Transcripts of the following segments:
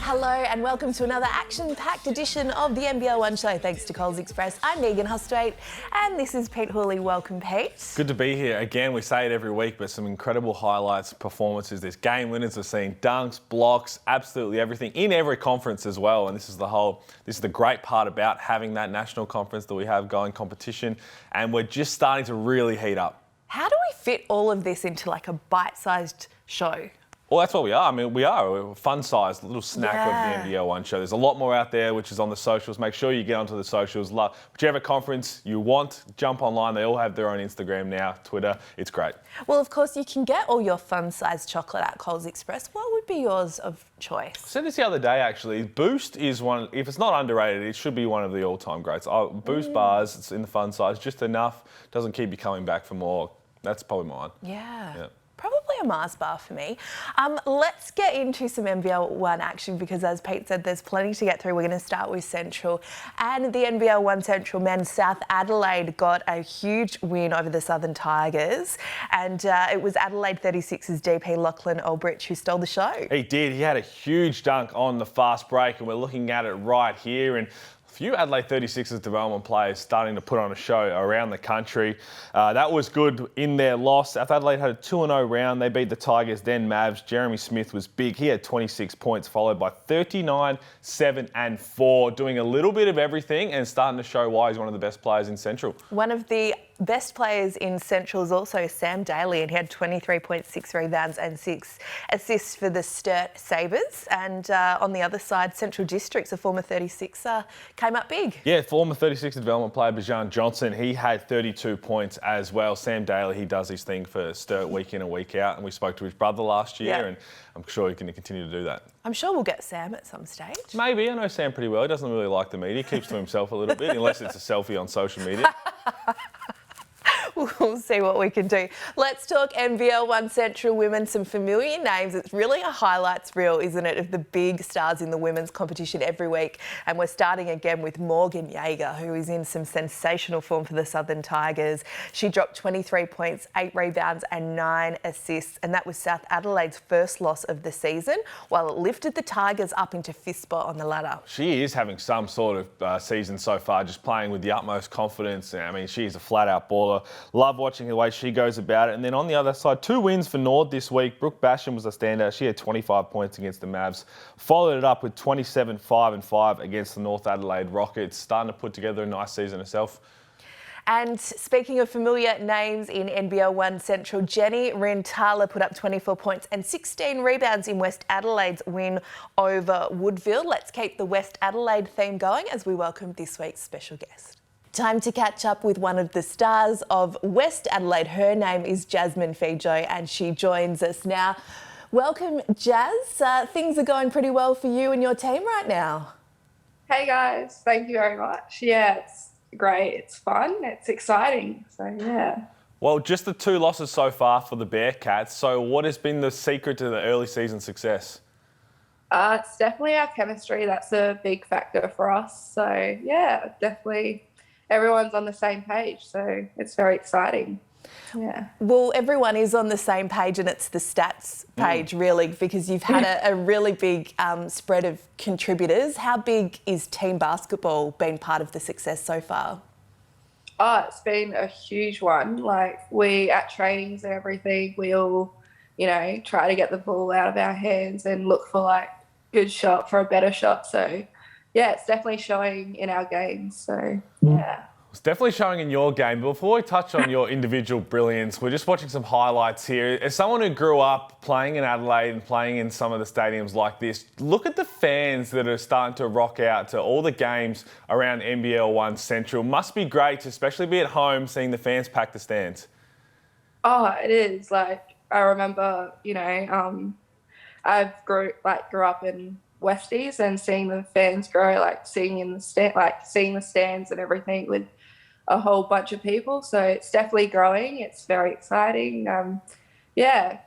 Hello and welcome to another action-packed edition of the NBL1 Show. Thanks to Coles Express. I'm Megan Hustwaite and this is Pete Hooley. Welcome, Pete. Good to be here. Again, we say it every week, but some incredible highlights, performances. There's game winners we've seen, dunks, blocks, absolutely everything in every conference as well. And this is the great part about having that national conference that we have going competition. And we're just starting to really heat up. How do we fit all of this into like a bite-sized show? Well, that's what we are. I mean, we're a fun-sized little snack of the NBL1 Show. There's a lot more out there, which is on the socials. Make sure you get onto the socials. Whichever conference you want, jump online. They all have their own Instagram now, Twitter. It's great. Well, of course, you can get all your fun-sized chocolate at Coles Express. What would be yours of choice? I said this the other day, actually. Boost is one, if it's not underrated, it should be one of the all-time greats. Boost bars, it's in the fun size, just enough, doesn't keep you coming back for more. That's probably mine. Yeah. Probably a Mars bar for me. Let's get into some NBL1 action because, as Pete said, there's plenty to get through. We're going to start with Central. And the NBL1 Central men, South Adelaide got a huge win over the Southern Tigers. And it was Adelaide 36's DP Lachlan Ulbrich who stole the show. He did. He had a huge dunk on the fast break, and we're looking at it right here. And a few Adelaide 36's development players starting to put on a show around the country. That was good in their loss. South Adelaide had a 2-0 round. They beat the Tigers, then Mavs. Jeremy Smith was big. He had 26 points, followed by 39, 7 and 4, doing a little bit of everything and starting to show why he's one of the best players in Central. One of the best players in Central is also Sam Daly, and he had 23.6 rebounds and 6 assists for the Sturt Sabres. And on the other side, Central Districts, a former 36er, came up big. Yeah, former 36 development player Bajan Johnson, he had 32 points as well. Sam Daly, he does his thing for Sturt week in and week out, and we spoke to his brother last year, and I'm sure he's going to continue to do that. I'm sure we'll get Sam at some stage. Maybe. I know Sam pretty well. He doesn't really like the media. He keeps to himself a little bit, unless it's a selfie on social media. We'll see what we can do. Let's talk NBL1 Central women, some familiar names. It's really a highlights reel, isn't it, of the big stars in the women's competition every week. And we're starting again with Morgan Jaeger, who is in some sensational form for the Southern Tigers. She dropped 23 points, 8 rebounds and 9 assists. And that was South Adelaide's first loss of the season, while it lifted the Tigers up into 5th spot on the ladder. She is having some sort of season so far, just playing with the utmost confidence. I mean, she is a flat-out baller. Love watching the way she goes about it. And then on the other side, 2 wins for Nord this week. Brooke Basham was a standout. She had 25 points against the Mavs. Followed it up with 27, 5 and 5 against the North Adelaide Rockets. Starting to put together a nice season herself. And speaking of familiar names in NBL1 Central, Jenny Rentala put up 24 points and 16 rebounds in West Adelaide's win over Woodville. Let's keep the West Adelaide theme going as we welcome this week's special guest. Time to catch up with one of the stars of West Adelaide. Her name is Jasmine Fijo and she joins us now. Welcome, Jazz. Things are going pretty well for you and your team right now. Hey guys, thank you very much. Yeah, it's great. It's fun. It's exciting. So yeah. Well, just the 2 losses so far for the Bearcats. So what has been the secret to the early season success? It's definitely our chemistry. That's a big factor for us. So yeah, definitely. Everyone's on the same page, so it's very exciting. Yeah. Well, everyone is on the same page and it's the stats page really, because you've had a really big spread of contributors. How big is team basketball been part of the success so far? Oh, it's been a huge one. Like we at trainings and everything, we all, try to get the ball out of our hands and look for like good shot for a better shot. So yeah, it's definitely showing in our games. So, yeah. It's definitely showing in your game. But before we touch on your individual brilliance, we're just watching some highlights here. As someone who grew up playing in Adelaide and playing in some of the stadiums like this, look at the fans that are starting to rock out to all the games around NBL1 Central. Must be great to especially be at home seeing the fans pack the stands. Oh, it is. Like, I remember, I grew up in Westies and seeing the fans grow, like seeing the stands and everything with a whole bunch of people. So it's definitely growing. It's very exciting.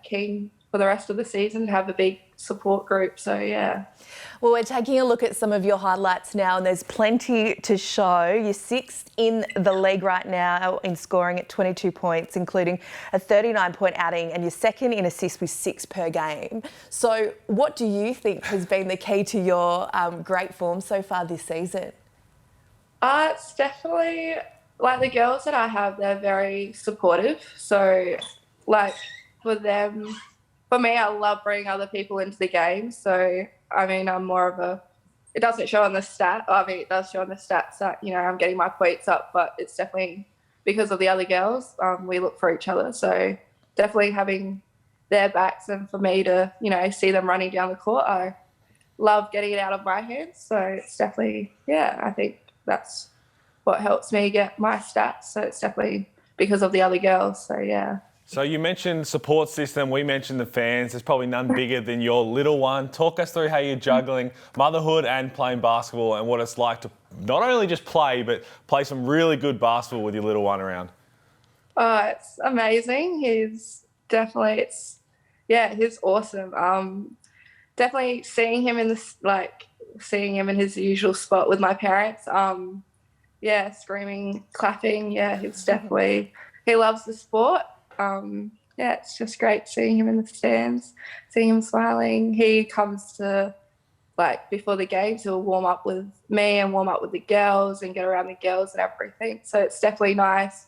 Keen for the rest of the season to have a big support group. So, yeah. Well, we're taking a look at some of your highlights now, and there's plenty to show. You're sixth in the league right now in scoring at 22 points, including a 39-point outing, and you're second in assists with 6 per game. So what do you think has been the key to your great form so far this season? It's definitely, like, the girls that I have, they're very supportive. So, like, for me, I love bringing other people into the game. So, I mean, I'm more of it doesn't show on the stat. I mean, it does show on the stats that, you know, I'm getting my points up, but it's definitely because of the other girls. We look for each other. So definitely having their backs, and for me to, you know, see them running down the court, I love getting it out of my hands. So it's definitely, yeah, I think that's what helps me get my stats. So it's definitely because of the other girls. So, yeah. So you mentioned support system, we mentioned the fans. There's probably none bigger than your little one. Talk us through how you're juggling motherhood and playing basketball, and what it's like to not only just play, but play some really good basketball with your little one around. Oh, it's amazing. He's awesome. Definitely seeing him in his usual spot with my parents. Screaming, clapping. Yeah, he loves the sport. It's just great seeing him in the stands, seeing him smiling. He comes to, like, before the games, he'll warm up with me and warm up with the girls and get around the girls and everything. So it's definitely nice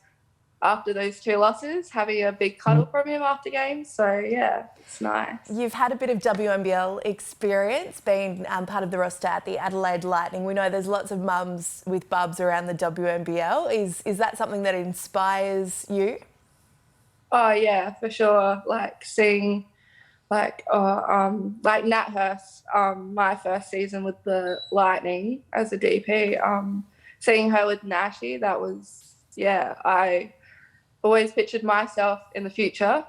after those 2 losses, having a big cuddle from him after games. So, yeah, it's nice. You've had a bit of WNBL experience, being part of the roster at the Adelaide Lightning. We know there's lots of mums with bubs around the WNBL. Is that something that inspires you? Oh, yeah, for sure. Like, seeing, like Nat Hurst, my first season with the Lightning as a DP, seeing her with Nashi, that was, yeah, I always pictured myself in the future,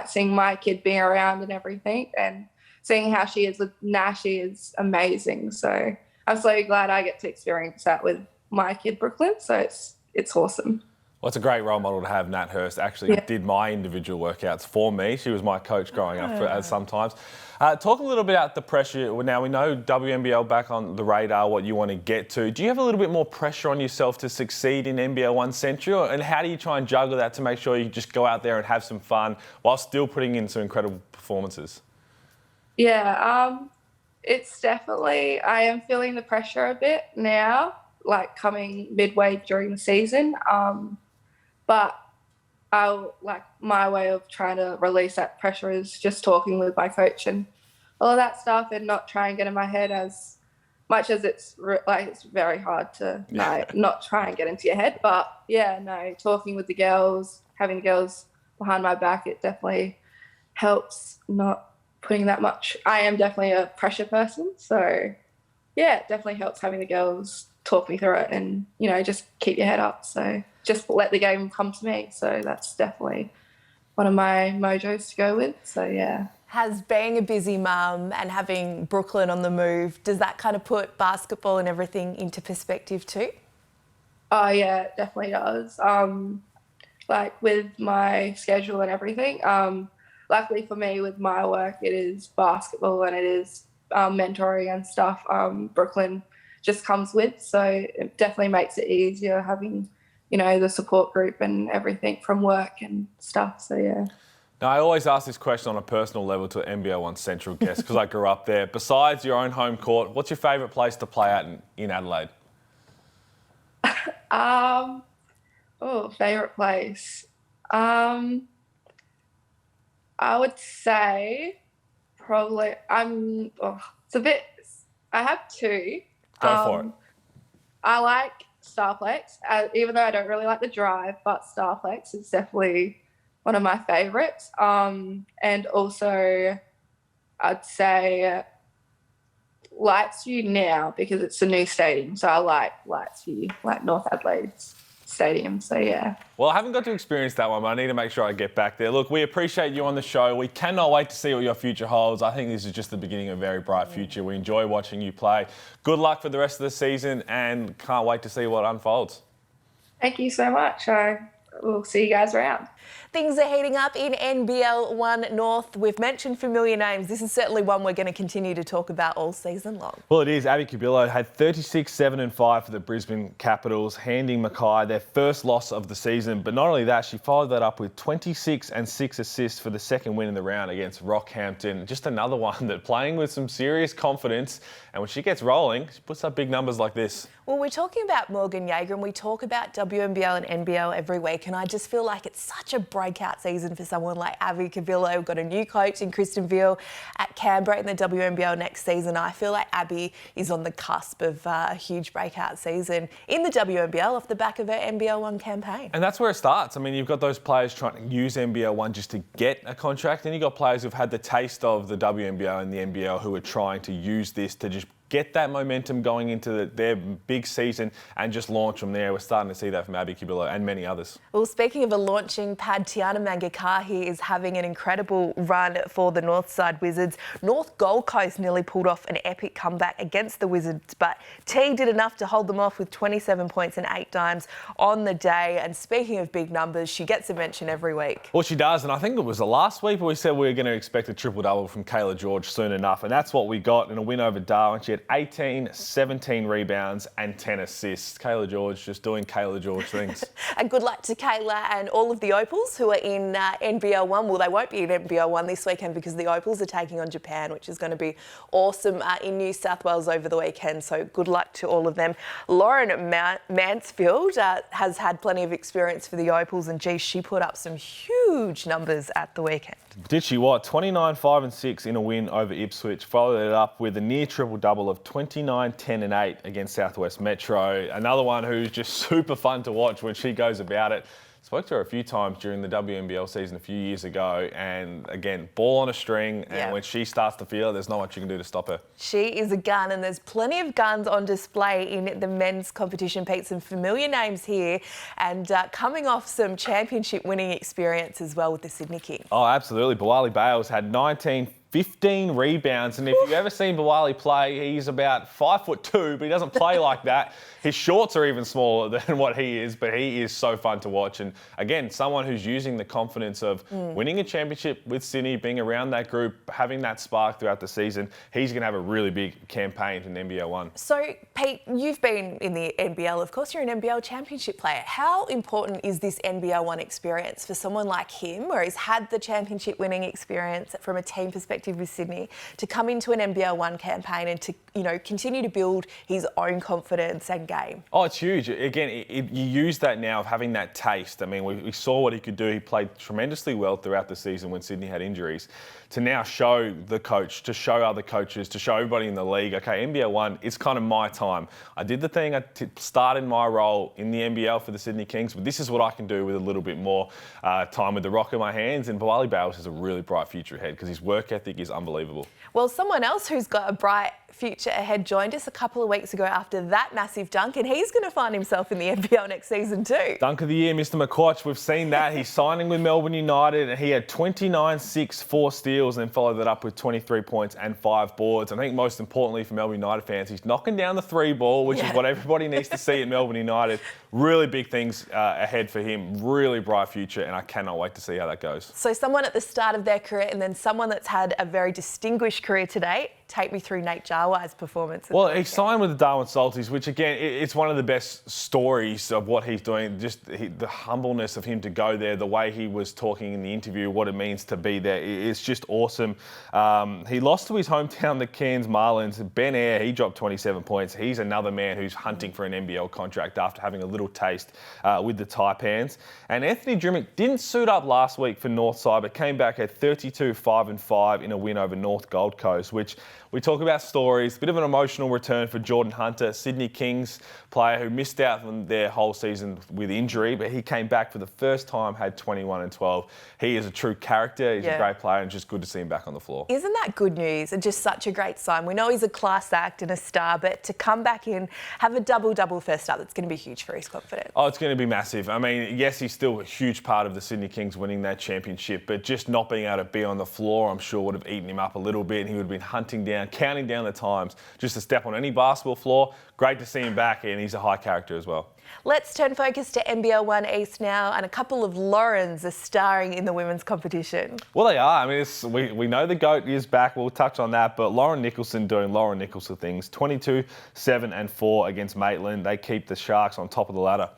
seeing my kid being around and everything, and seeing how she is with Nashi is amazing. So I'm so glad I get to experience that with my kid, Brooklyn. So it's awesome. Well, it's a great role model to have. Nat Hurst actually did my individual workouts for me. She was my coach growing up sometimes. Talk a little bit about the pressure. Now, we know WNBL back on the radar, what you want to get to. Do you have a little bit more pressure on yourself to succeed in NBL1 Central? And how do you try and juggle that to make sure you just go out there and have some fun while still putting in some incredible performances? Yeah, it's definitely, I am feeling the pressure a bit now, like coming midway during the season. But my way of trying to release that pressure is just talking with my coach and all of that stuff, and not try and get in my head as much as it's very hard to not try and get into your head. But yeah, no, talking with the girls, having the girls behind my back, it definitely helps not putting that much. I am definitely a pressure person. So yeah, it definitely helps having the girls talk me through it and, you know, just keep your head up. So just let the game come to me. So that's definitely one of my mojos to go with. So, yeah. Has being a busy mum and having Brooklyn on the move, does that kind of put basketball and everything into perspective too? Oh, yeah, it definitely does. Like with my schedule and everything, luckily for me with my work, it is basketball and it is mentoring and stuff. Brooklyn just comes with, so it definitely makes it easier having, you know, the support group and everything from work and stuff. So, yeah. Now, I always ask this question on a personal level to NBL1 Central guests because I grew up there. Besides your own home court, what's your favourite place to play at in Adelaide? Favourite place. I would say probably it's a bit. I have 2. Go for it. I like Starplex, even though I don't really like the drive, but Starplex is definitely one of my favourites. And also, I'd say Lightsview now because it's a new stadium. So I like Lightsview, like North Adelaide's stadium. So, yeah. Well, I haven't got to experience that one, but I need to make sure I get back there. Look, we appreciate you on the show. We cannot wait to see what your future holds. I think this is just the beginning of a very bright future. We enjoy watching you play. Good luck for the rest of the season and can't wait to see what unfolds. Thank you so much. I we'll see you guys around. Things are heating up in NBL1 North. We've mentioned familiar names. This is certainly one we're going to continue to talk about all season long. Well, it is. Abby Cabillo had 36, 7 and 5 for the Brisbane Capitals, handing Mackay their first loss of the season. But not only that, she followed that up with 26 and 6 assists for the second win in the round against Rockhampton. Just another one that playing with some serious confidence. And when she gets rolling, she puts up big numbers like this. Well, we're talking about Morgan Yeager and we talk about WNBL and NBL every week, and I just feel like it's such a breakout season for someone like Abby Cabillo. We've got a new coach in Kristen Veal at Canberra in the WNBL next season. I feel like Abby is on the cusp of a huge breakout season in the WNBL off the back of her NBL1 campaign. And that's where it starts. I mean, you've got those players trying to use NBL1 just to get a contract, and you've got players who've had the taste of the WNBL and the NBL who are trying to use this to just get that momentum going into their big season and just launch from there. We're starting to see that from Abby Cabillo and many others. Well, speaking of a launching pad, Tiana Mangakahi is having an incredible run for the Northside Wizards. North Gold Coast nearly pulled off an epic comeback against the Wizards, but T did enough to hold them off with 27 points and 8 dimes on the day. And speaking of big numbers, she gets a mention every week. Well, she does, and I think it was the last week where we said we were going to expect a triple-double from Kayla George soon enough, and that's what we got in a win over Darwin. She had 18, 17 rebounds and 10 assists. Kayla George just doing Kayla George things. And good luck to Kayla and all of the Opals who are in NBL1. Well, they won't be in NBL1 this weekend because the Opals are taking on Japan, which is going to be awesome in New South Wales over the weekend. So good luck to all of them. Lauren Mansfield has had plenty of experience for the Opals, and geez, she put up some huge numbers at the weekend. Did she what? 29, 5 and 6 in a win over Ipswich. Followed it up with a near triple-double of 29, 10 and 8 against Southwest Metro. Another one who's just super fun to watch when she goes about it. Spoke to her a few times during the WNBL season a few years ago, and again, ball on a string, and when she starts to feel it, there's not much you can do to stop her. She is a gun, and there's plenty of guns on display in the men's competition. Pete, some familiar names here, and coming off some championship winning experience as well with the Sydney Kings. Oh, absolutely. Bawali Bales had 15 rebounds, and if you've ever seen Bawali play, he's about 5'2", but he doesn't play like that. His shorts are even smaller than what he is, but he is so fun to watch. And again, someone who's using the confidence of winning a championship with Sydney, being around that group, having that spark throughout the season. He's going to have a really big campaign in NBL1. So, Pete, you've been in the NBL. Of course, you're an NBL championship player. How important is this NBL1 experience for someone like him, where he's had the championship winning experience from a team perspective with Sydney, to come into an NBL1 campaign and to, continue to build his own confidence and game? Oh, it's huge. Again, you use that now of having that taste. I mean, we saw what he could do. He played tremendously well throughout the season when Sydney had injuries. To now show the coach, to show other coaches, to show everybody in the league, okay, NBL1, it's kind of my time. I did the thing, I started my role in the NBL for the Sydney Kings, but this is what I can do with a little bit more time with the rock in my hands. And Bawali Bales has a really bright future ahead because his work ethic is unbelievable. Well, someone else who's got a bright future ahead joined us a couple of weeks ago after that massive dunk, and he's going to find himself in the NBL next season too. Dunk of the year, Mr. McQuatch. We've seen that. He's signing with Melbourne United, and he had 29, 6, 4 steals, and then followed that up with 23 points and 5 boards. I think most importantly for Melbourne United fans, he's knocking down the 3 ball, which is what everybody needs to see at Melbourne United. Really big things ahead for him. Really bright future, and I cannot wait to see how that goes. So someone at the start of their career and then someone that's had a very distinguished career to date. Take me through Nate Jarwai's performance. Well, he signed with the Darwin Salties, which again, it's one of the best stories of what he's doing. Just the humbleness of him to go there, the way he was talking in the interview, what it means to be there. It's just awesome. He lost to his hometown, the Cairns Marlins. Ben Eyre, he dropped 27 points. He's another man who's hunting for an NBL contract after having a little taste with the Taipans. And Anthony Drimmick didn't suit up last week for Northside, but came back at 32, 5 and 5 in a win over North Gold Coast, which we talk about stories, bit of an emotional return for Jordan Hunter, Sydney Kings player who missed out on their whole season with injury, but he came back for the first time, had 21 and 12. He is a true character, he's a great player, and just good to see him back on the floor. Isn't that good news and just such a great sign? We know he's a class act and a star, but to come back in, have a double-double first up, that's going to be huge for his confidence. Oh, it's going to be massive. I mean, yes, he's still a huge part of the Sydney Kings winning that championship, but just not being able to be on the floor, I'm sure, would have eaten him up a little bit, and he would have been hunting down, counting down the times just to step on any basketball floor. Great to see him back, and he's a high character as well. Let's turn focus to NBL1 East now, and a couple of Laurens are starring in the women's competition. Well, they are. I mean, we know the GOAT is back. We'll touch on that. But Lauren Nicholson doing Lauren Nicholson things. 22, 7 and 4 against Maitland. They keep the Sharks on top of the ladder.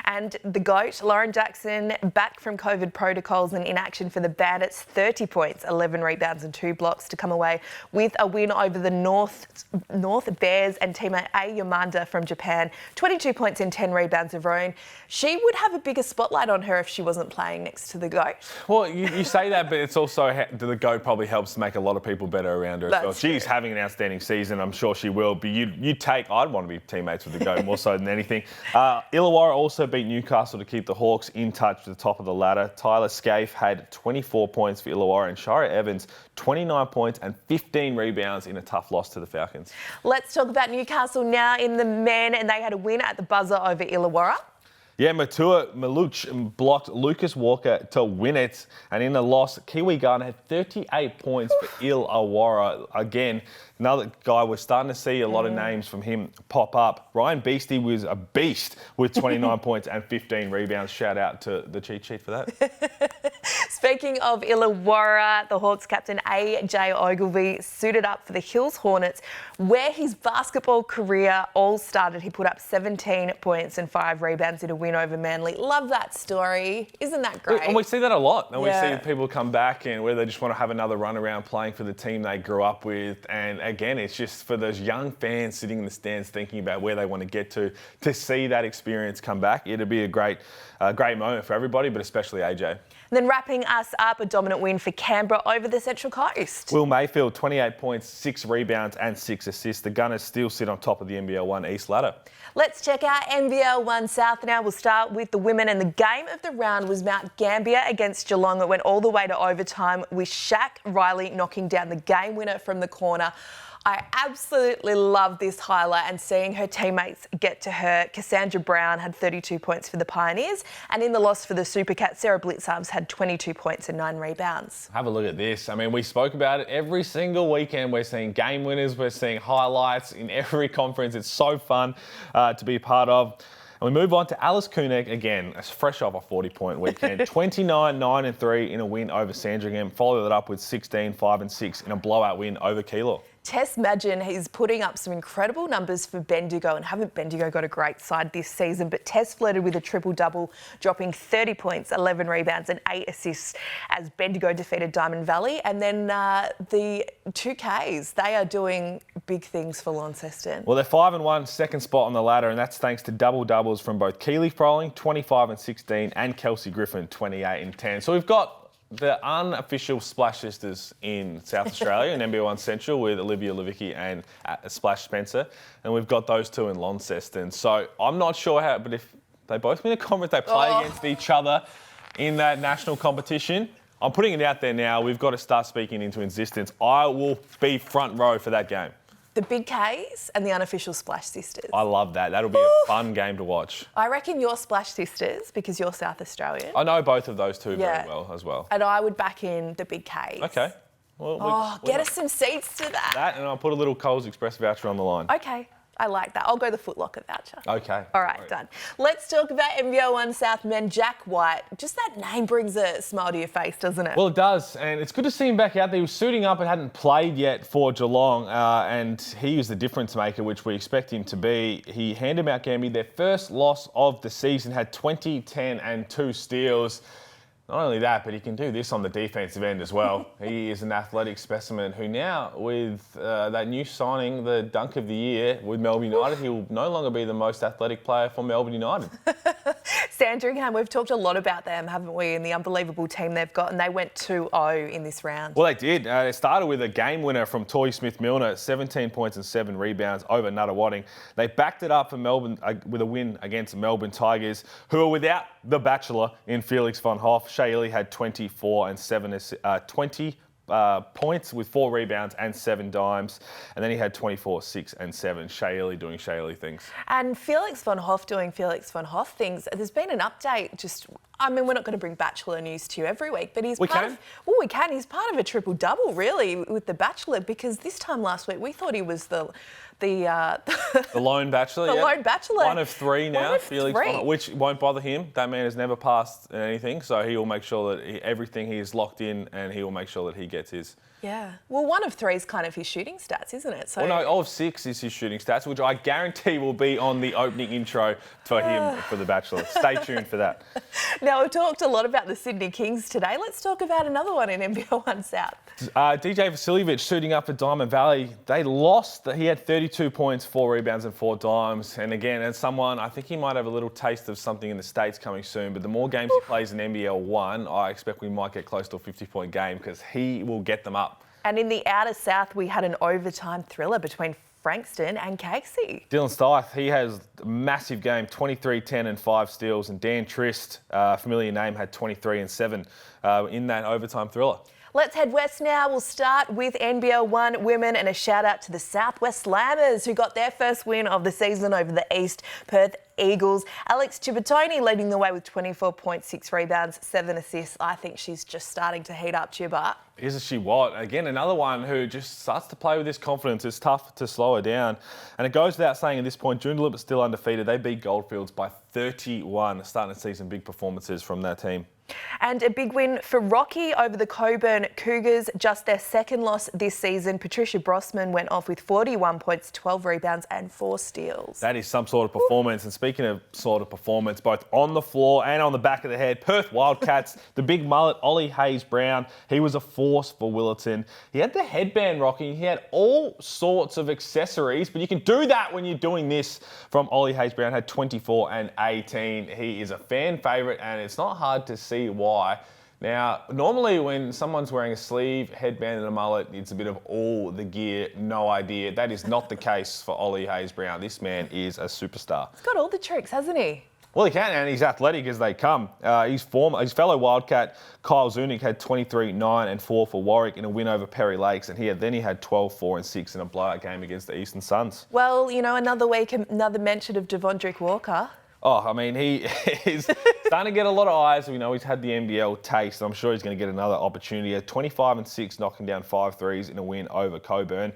And the GOAT, Lauren Jackson, back from COVID protocols and in action for the Bandits, 30 points, 11 rebounds and 2 blocks to come away with a win over the North Bears and teammate A Yamanda from Japan, 22 points and 10 rebounds of her own. She would have a bigger spotlight on her if she wasn't playing next to the GOAT. Well, you say that, but it's also the GOAT probably helps make a lot of people better around her as well. She's having an outstanding season. I'm sure she will. But I'd want to be teammates with the GOAT more so than anything. Illawarra also beat Newcastle to keep the Hawks in touch with the top of the ladder. Tyler Scaife had 24 points for Illawarra and Shira Evans 29 points and 15 rebounds in a tough loss to the Falcons. Let's talk about Newcastle now in the men, and they had a win at the buzzer over Illawarra. Yeah, Matua Maluch blocked Lucas Walker to win it. And in the loss, Kiwi Garden had 38 points for Illawarra. Again, another guy, we're starting to see a lot of names from him pop up. Ryan Beastie was a beast with 29 points and 15 rebounds. Shout out to the cheat sheet for that. Speaking of Illawarra, the Hawks captain AJ Ogilvy suited up for the Hills Hornets, where his basketball career all started. He put up 17 points and 5 rebounds in a win over Manly. Love that story. Isn't that great? And we see that a lot. And we see people come back and where they just want to have another run around playing for the team they grew up with. And again, it's just for those young fans sitting in the stands thinking about where they want to get to see that experience come back. It'll be a great moment for everybody, but especially AJ. And then wrapping us up, a dominant win for Canberra over the Central Coast. Will Mayfield, 28 points, 6 rebounds and 6 assists. The Gunners still sit on top of the NBL1 East ladder. Let's check out NBL1 South now. We'll start with the women, and the game of the round was Mount Gambier against Geelong. It went all the way to overtime with Shaq Riley knocking down the game winner from the corner. I absolutely love this highlight and seeing her teammates get to her. Cassandra Brown had 32 points for the Pioneers, and in the loss for the Supercats, Sarah Blitzarms had 22 points and 9 rebounds. Have a look at this. I mean, we spoke about it every single weekend. We're seeing game winners, we're seeing highlights in every conference. It's so fun to be a part of. And we move on to Alice Koenig again, fresh off a 40-point weekend. 29, 9 and 3 in a win over Sandringham. Followed it up with 16, 5 and 6 in a blowout win over Keilor. Tess Madgen, he's putting up some incredible numbers for Bendigo, and haven't Bendigo got a great side this season, but Tess flirted with a triple-double, dropping 30 points, 11 rebounds and 8 assists as Bendigo defeated Diamond Valley. And then the 2Ks, they are doing big things for Launceston. Well, they're 5 and 1, second spot on the ladder, and that's thanks to double-doubles from both Keely Froling, 25 and 16, and Kelsey Griffin, 28 and 10. So we've got the unofficial Splash Sisters in South Australia in NBL1 Central with Olivia Levicki and Splash Spencer. And we've got those two in Launceston. So I'm not sure how, but if they both win a conference, they play against each other in that national competition. I'm putting it out there now. We've got to start speaking into existence. I will be front row for that game. The Big Ks and the unofficial Splash Sisters. I love that. That'll be a fun game to watch. I reckon you're Splash Sisters because you're South Australian. I know both of those two very well as well. And I would back in the Big Ks. Okay. Well, get us some seats to that. That, and I'll put a little Coles Express voucher on the line. Okay. I like that. I'll go the Foot Locker voucher. Okay. All right, done. Let's talk about NBL1 South men. Jack White. Just that name brings a smile to your face, doesn't it? Well, it does. And it's good to see him back out there. He was suiting up and hadn't played yet for Geelong. And he was the difference maker, which we expect him to be. He handed Mount Gambier their first loss of the season, had 20, 10 and 2 steals. Not only that, but he can do this on the defensive end as well. He is an athletic specimen who now, with that new signing, the Dunk of the Year with Melbourne United, he will no longer be the most athletic player for Melbourne United. Sandringham, we've talked a lot about them, haven't we, and the unbelievable team they've got, and they went 2-0 in this round. Well, they did. They started with a game winner from Toy Smith-Milner, 17 points and 7 rebounds over Nuttawading. They backed it up for Melbourne with a win against Melbourne Tigers, who are without the Bachelor in Felix von Hoff. Shaylee had 24 and 20 points with 4 rebounds and 7 dimes. And then he had 24, 6 and 7. Shaylee doing Shaylee things. And Felix von Hoff doing Felix von Hoff things. There's been an update just I mean, we're not going to bring Bachelor news to you every week, but he's we part can. of, well, we can. He's part of a triple-double, really, with The Bachelor, because this time last week we thought he was the lone bachelor. The lone bachelor. One of three now. One of Felix three. Which won't bother him. That man has never passed anything, so he will make sure that everything he is locked in, and he will make sure that he gets his. Yeah. Well, one of three is kind of his shooting stats, isn't it? So. Well, no, all of 6 is his shooting stats, which I guarantee will be on the opening intro for him for The Bachelor. Stay tuned for that. Now, we've talked a lot about the Sydney Kings today. Let's talk about another one in NBL1 South. DJ Vasiljevic suiting up for Diamond Valley. They lost. He had 32 points, 4 rebounds and 4 dimes. And again, as someone, I think he might have a little taste of something in the States coming soon. But the more games he plays in NBL1, I expect we might get close to a 50-point game because he will get them up. And in the outer south, we had an overtime thriller between Frankston and Casey. Dylan Stith, he has a massive game, 23, 10 and 5 steals. And Dan Trist, familiar name, had 23 and 7 in that overtime thriller. Let's head west now. We'll start with NBL1 women and a shout out to the Southwest Slammers who got their first win of the season over the East Perth Eagles. Alex Chibatoni leading the way with 24 points, 6 rebounds, 7 assists. I think she's just starting to heat up, Chibba. Isn't she what? Again, another one who just starts to play with this confidence. It's tough to slow her down. And it goes without saying at this point, Joondalup is still undefeated. They beat Goldfields by 31, starting to see some big performances from that team. And a big win for Rocky over the Coburn Cougars, just their second loss this season. Patricia Brossman went off with 41 points, 12 rebounds and 4 steals. That is some sort of performance. And speaking of sort of performance, both on the floor and on the back of the head, Perth Wildcats, the big mullet, Ollie Hayes-Brown, he was a force for Willerton. He had the headband rocking. He had all sorts of accessories, but you can do that when you're doing this from Ollie Hayes-Brown. Had 24 and 18. He is a fan favourite, and it's not hard to see why. Now, normally when someone's wearing a sleeve, headband and a mullet, it's a bit of all the gear, no idea. That is not the case for Ollie Hayes-Brown. This man is a superstar. He's got all the tricks, hasn't he? Well, he can, and he's athletic as they come. His fellow Wildcat, Kyle Zunic, had 23, 9 and 4 for Warwick in a win over Perry Lakes, and then he had 12, 4 and 6 in a blowout game against the Eastern Suns. Well, you know, another week, another mention of Devondrick Walker. Oh, I mean, he is starting to get a lot of eyes. We know he's had the NBL taste. I'm sure he's going to get another opportunity. He had 25 and 6, knocking down 5 threes in a win over Coburn.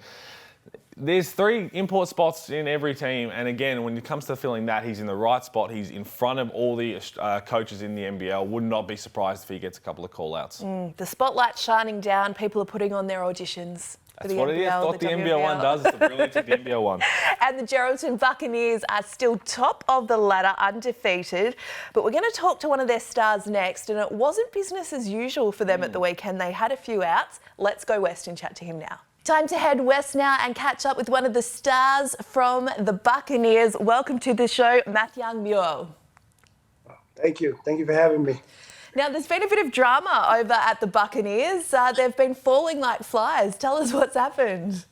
There's 3 import spots in every team, and again, when it comes to filling that, he's in the right spot. He's in front of all the coaches in the NBL. Would not be surprised if he gets a couple of call-outs. The spotlight's shining down. People are putting on their auditions. That's what it is. What the NBL1 does. It's the brilliance of the NBL1. And the Geraldton Buccaneers are still top of the ladder, undefeated. But we're going to talk to one of their stars next. And it wasn't business as usual for them at the weekend. They had a few outs. Let's go west and chat to him now. Time to head west now and catch up with one of the stars from the Buccaneers. Welcome to the show, Mathiang Muo. Thank you. Thank you for having me. Now, there's been a bit of drama over at the Buccaneers. They've been falling like flies. Tell us what's happened.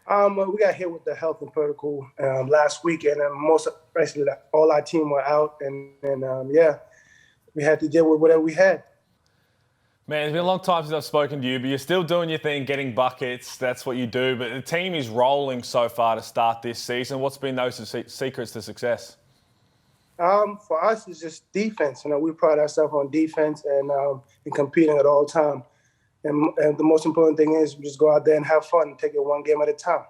We got hit with the health and protocol last week, and basically all our team were out, and we had to deal with whatever we had. Man, it's been a long time since I've spoken to you, but you're still doing your thing, getting buckets. That's what you do. But the team is rolling so far to start this season. What's been those secrets to success? For us, it's just defense. You know, we pride ourselves on defense and competing at all time. And the most important thing is we just go out there and have fun and take it one game at a time.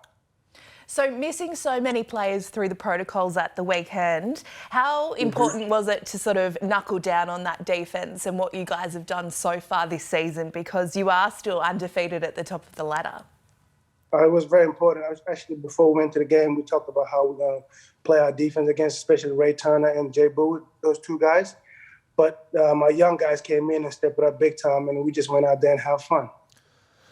So missing so many players through the protocols at the weekend, how important was it to sort of knuckle down on that defence and what you guys have done so far this season, because you are still undefeated at the top of the ladder? It was very important. Actually, before we went to the game, we talked about how we're going to play our defense against especially Ray Turner and Jay Boo, those 2 guys. But my young guys came in and stepped up big time, and we just went out there and have fun.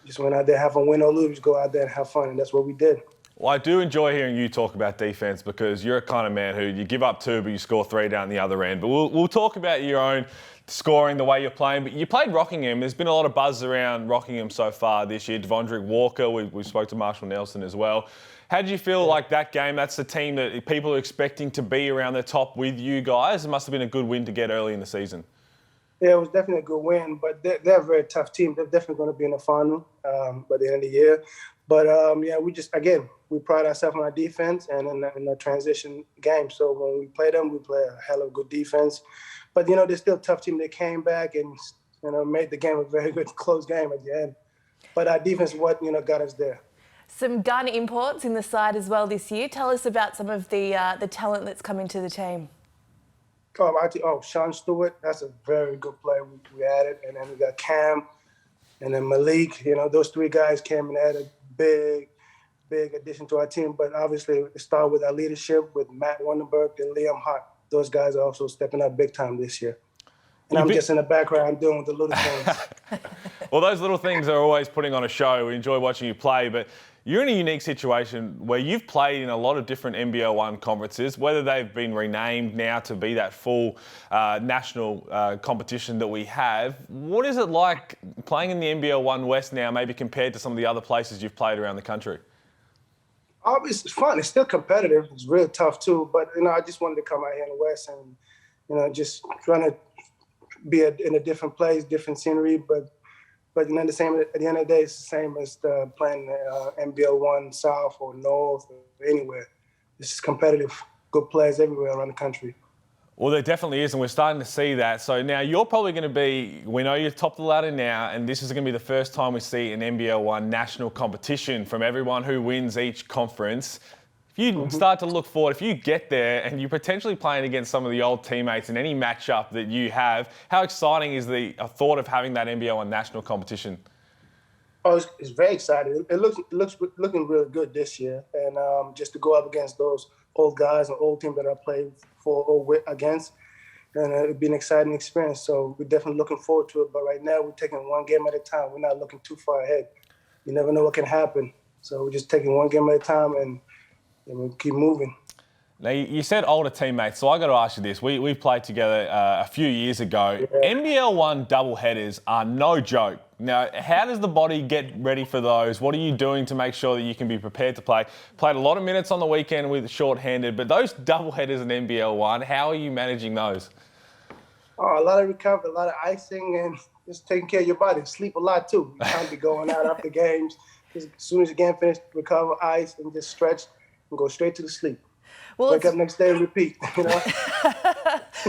Just went out there, have a win or lose, go out there and have fun, and that's what we did. Well, I do enjoy hearing you talk about defence because you're a kind of man who you give up 2, but you score 3 down the other end. But we'll talk about your own scoring, the way you're playing. But you played Rockingham. There's been a lot of buzz around Rockingham so far this year. Devondrick Walker, we spoke to Marshall Nelson as well. How did you feel like that game? That's the team that people are expecting to be around the top with you guys. It must have been a good win to get early in the season. Yeah, it was definitely a good win, but they're a very tough team. They're definitely going to be in the final by the end of the year. But, we pride ourselves on our defense and in the transition game. So when we play them, we play a hell of a good defense. but they're still a tough team. They came back and made the game a very good close game at the end. But our defense is what got us there. Some gun imports in the side as well this year. Tell us about some of the talent that's come into the team. Sean Stewart, that's a very good player we added. And then we got Cam and then Malik. Those three guys came and added big addition to our team. But obviously, it started with our leadership with Matt Wonderberg and Liam Hart. Those guys are also stepping up big time this year. And I'm just in the background doing the little things. Well, those little things are always putting on a show. We enjoy watching you play, but you're in a unique situation where you've played in a lot of different NBL1 conferences, whether they've been renamed now to be that full national competition that we have. What is it like playing in the NBL1 West now, maybe compared to some of the other places you've played around the country? Obviously, it's fun. It's still competitive. It's real tough too. But I just wanted to come out here in the West and just trying to be in a different place, different scenery. But at the end of the day, it's the same as playing NBL1 South or North or anywhere. It's just competitive, good players everywhere around the country. Well, there definitely is, and we're starting to see that. So now you're probably going to be, we know you're top of the ladder now, and this is going to be the first time we see an NBL1 national competition from everyone who wins each conference. If you start to look forward, if you get there and you're potentially playing against some of the old teammates in any matchup that you have, how exciting is the thought of having that NBL1 national competition? Oh, it's very exciting. It looking really good this year, and just to go up against those old guys and old teams that I played for or against, and it'd be an exciting experience. So we're definitely looking forward to it. But right now, we're taking one game at a time. We're not looking too far ahead. You never know what can happen. So we're just taking one game at a time and we'll keep moving. Now, you said older teammates, so I got to ask you this. We played together a few years ago. Yeah. NBL1 doubleheaders are no joke. Now, how does the body get ready for those? What are you doing to make sure that you can be prepared to play? Played a lot of minutes on the weekend with short-handed, but those doubleheaders in NBL1, how are you managing those? Oh, a lot of recovery, a lot of icing, and just taking care of your body. Sleep a lot, too. You can't be going out after games. Just as soon as the game finished, recover, ice, and just stretch and go straight to the sleep. Well, wake up next day and repeat,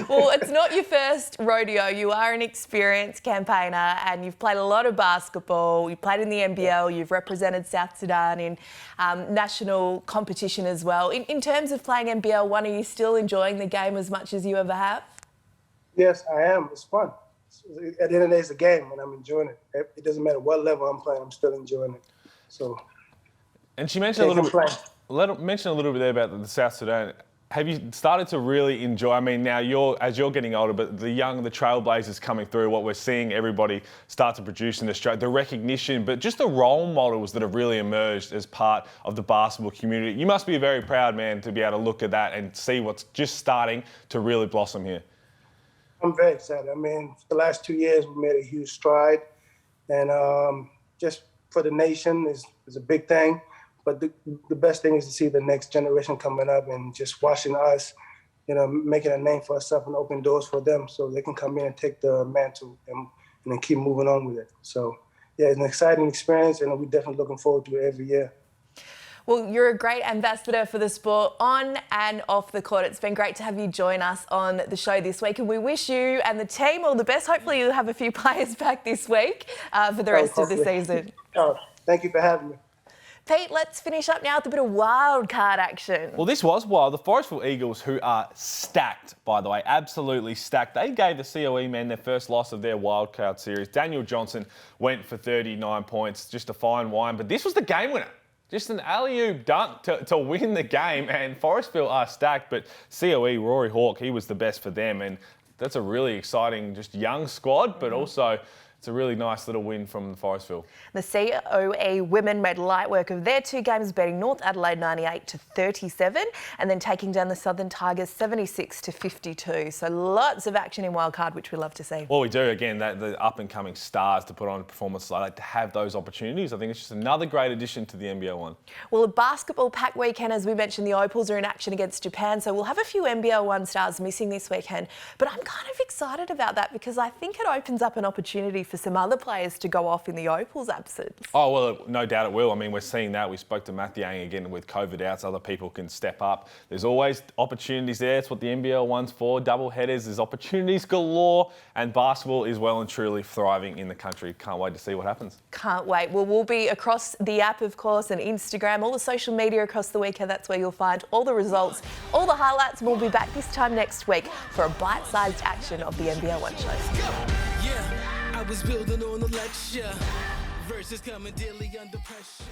Well, it's not your first rodeo. You are an experienced campaigner and you've played a lot of basketball. You played in the NBL. You've represented South Sudan in national competition as well. In terms of playing NBL1, are you still enjoying the game as much as you ever have? Yes, I am. It's fun. At the end of the day, it's a game and I'm enjoying it. It doesn't matter what level I'm playing, I'm still enjoying it. So. And she mentioned mention a little bit there about the South Sudan. Have you started to really enjoy? I mean, now as you're getting older, but the trailblazers coming through, what we're seeing everybody start to produce in Australia, the recognition, but just the role models that have really emerged as part of the basketball community. You must be a very proud man to be able to look at that and see what's just starting to really blossom here. I'm very excited. I mean, the last 2 years we made a huge stride, and just for the nation is a big thing. But the best thing is to see the next generation coming up and just watching us, making a name for ourselves and open doors for them so they can come in and take the mantle and then keep moving on with it. So, yeah, it's an exciting experience, and we're definitely looking forward to it every year. Well, you're a great ambassador for the sport on and off the court. It's been great to have you join us on the show this week, and we wish you and the team all the best. Hopefully you'll have a few players back this week for the rest of the season. Oh, thank you for having me. Pete, let's finish up now with a bit of wild card action. Well, this was wild. The Forestville Eagles, who are stacked, by the way, absolutely stacked. They gave the COE men their first loss of their wild card series. Daniel Johnson went for 39 points, just a fine wine. But this was the game winner. Just an alley-oop dunk to win the game. And Forestville are stacked, but COE, Rory Hawke, he was the best for them. And that's a really exciting, just young squad, but also it's a really nice little win from Forestville. The COE women made light work of their two games, beating North Adelaide 98-37 and then taking down the Southern Tigers 76-52. So lots of action in wildcard, which we love to see. Well, we do. Again, the up-and-coming stars to put on a performance like that, to have those opportunities. I think it's just another great addition to the NBL1. Well, a basketball pack weekend, as we mentioned, the Opals are in action against Japan. So we'll have a few NBL1 stars missing this weekend. But I'm kind of excited about that because I think it opens up an opportunity for some other players to go off in the Opal's absence. Oh, well, no doubt it will. I mean, we're seeing that. We spoke to Mathiang again with COVID out, so other people can step up. There's always opportunities there. It's what the NBL1's for. Double headers, there's opportunities galore, and basketball is well and truly thriving in the country. Can't wait to see what happens. Can't wait. Well, we'll be across the app, of course, and Instagram, all the social media across the weekend. That's where you'll find all the results, all the highlights, and we'll be back this time next week for a bite-sized action of the NBL1 Show. Yeah, I was building on a lecture. Verses coming daily under pressure.